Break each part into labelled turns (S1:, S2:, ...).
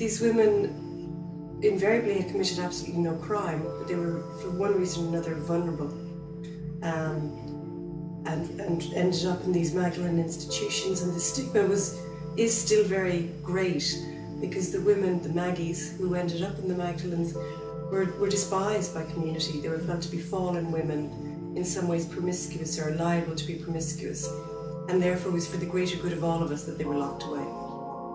S1: These women invariably had committed absolutely no crime, but they were, for one reason or another, vulnerable, and ended up in these Magdalene institutions. And the stigma is still very great, because the women, the Maggies, who ended up in the Magdalenes, were despised by community. They were felt to be fallen women, in some ways promiscuous or liable to be promiscuous, and therefore it was for the greater good of all of us that they were locked away.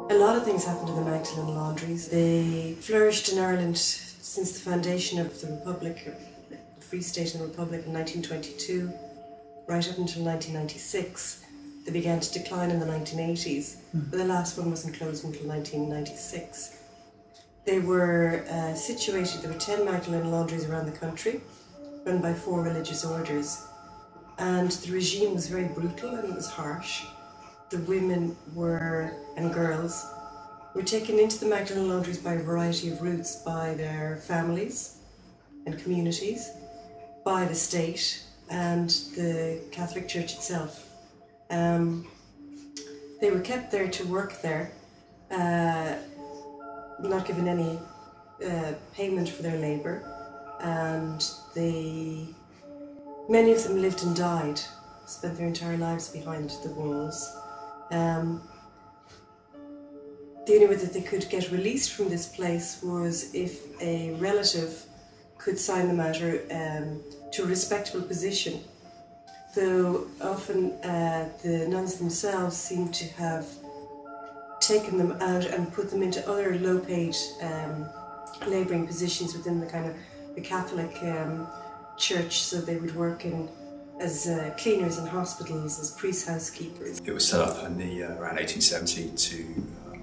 S1: A lot of things happened in the Magdalene laundries. They flourished in Ireland since the foundation of the Republic, the Free State and the Republic, in 1922, right up until 1996. They began to decline in the 1980s, but the last one wasn't closed until 1996. They were situated, there were 10 Magdalene laundries around the country, run by 4 religious orders, and the regime was very brutal and it was harsh. The women and girls were taken into the Magdalene laundries by a variety of routes, by their families and communities, by the state and the Catholic Church itself. They were kept there to work there, not given any payment for their labour, and many of them lived and died, spent their entire lives behind the walls. The only way that they could get released from this place was if a relative could sign them out to a respectable position, though often the nuns themselves seem to have taken them out and put them into other low-paid labouring positions within the Catholic Church, so they would work as cleaners in hospitals, as priest housekeepers.
S2: It was set up in around 1870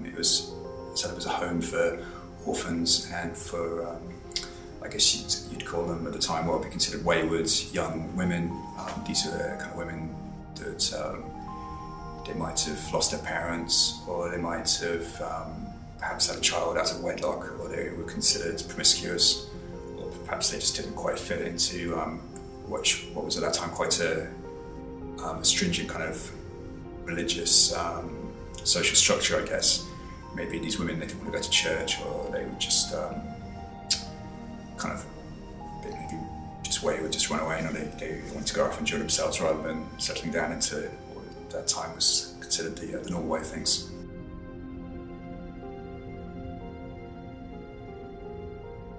S2: it was set up as a home for orphans and for, I guess you'd call them at the time what would be considered wayward young women. These are kind of women that they might have lost their parents, or they might have perhaps had a child out of wedlock, or they were considered promiscuous, or perhaps they just didn't quite fit into what was at that time quite a stringent kind of religious social structure, I guess. Maybe these women, they didn't want to go to church, or they would just kind of maybe just wayward, just run away, and they wanted to go off and enjoy themselves rather than settling down into what at that time was considered the normal way of things.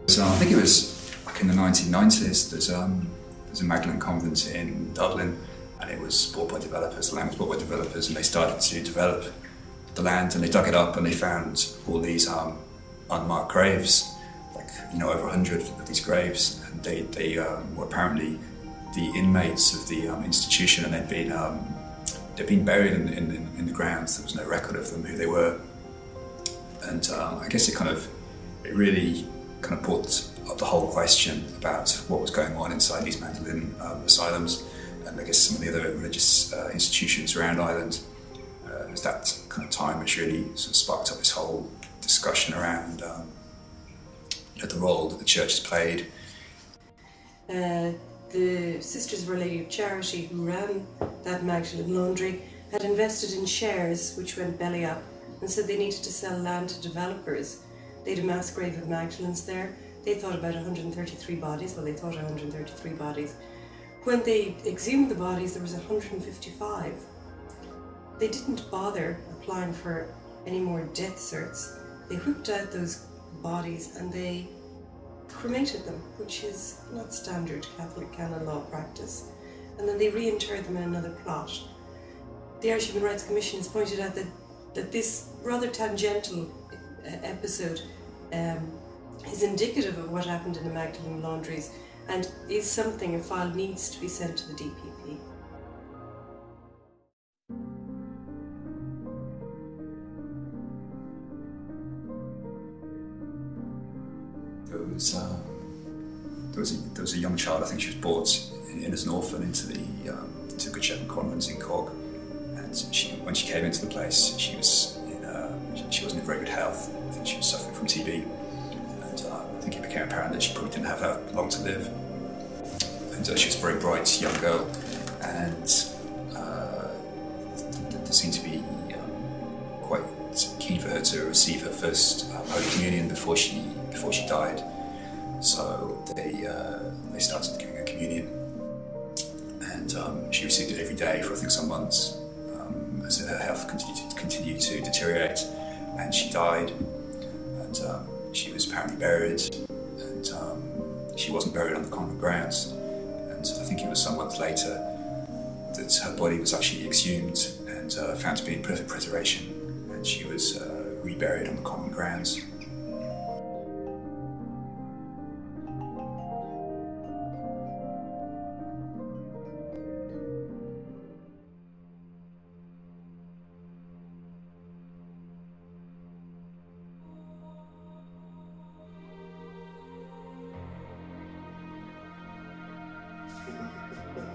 S2: So I think it was like in the 1990s, there's a Magdalene convent in Dublin, and it was bought by developers, the land was bought by developers, and they started to develop the land, and they dug it up and they found all these unmarked graves, like, over 100 of these graves, and they were apparently the inmates of the institution, and they'd been buried in the grounds. There was no record of them, who they were, and I guess it really kind of brought up the whole question about what was going on inside these Magdalene asylums, and I guess some of the other religious institutions around Ireland. It was that kind of time which really sort of sparked up this whole discussion around the role that the church has played.
S1: The Sisters of Our Lady of Charity, who ran that Magdalene laundry, had invested in shares which went belly up, and said they needed to sell land to developers. They had a mass grave of Magdalenes there. They thought about 133 bodies. Well, they thought 133 bodies. When they exhumed the bodies, there was 155. They didn't bother applying for any more death certs. They whipped out those bodies and they cremated them, which is not standard Catholic canon law practice. And then they reinterred them in another plot. The Irish Human Rights Commission has pointed out that this rather tangential episode is indicative of what happened in the Magdalene laundries, and is something a file needs to be sent to the DPP.
S2: There was a young child, I think she was brought in as an orphan into the Good Shepherd Convent in Cork, and when she came into the place, she wasn't in very good health. I think she was suffering from TB, and I think it became apparent that she probably didn't have that long to live. And she was a very bright young girl, and there seemed to be quite keen for her to receive her first Holy Communion before she died. So they started giving her communion, and she received it every day for I think some months as her health continued to deteriorate, and she died. And she was apparently buried, and she wasn't buried on the convent grounds. And I think it was some months later that her body was actually exhumed and found to be in perfect preservation, and she was reburied on the convent grounds.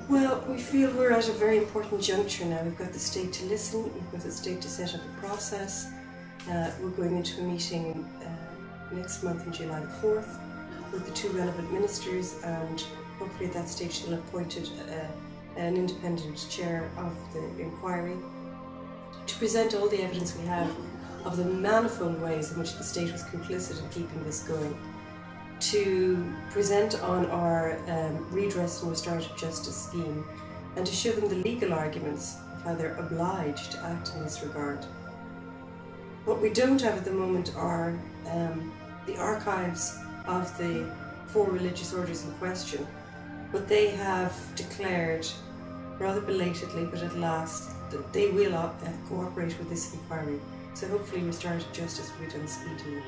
S1: Well, we feel we're at a very important juncture now. We've got the state to listen, we've got the state to set up a process. We're going into a meeting next month on July the 4th with the two relevant ministers, and hopefully at that stage they'll have appointed an independent chair of the inquiry to present all the evidence we have of the manifold ways in which the state was complicit in keeping this going, to present on our redress and restorative justice scheme, and to show them the legal arguments of how they're obliged to act in this regard. What we don't have at the moment are the archives of the 4 religious orders in question, but they have declared, rather belatedly but at last, that they will cooperate with this inquiry. So hopefully restorative justice will be done speedily.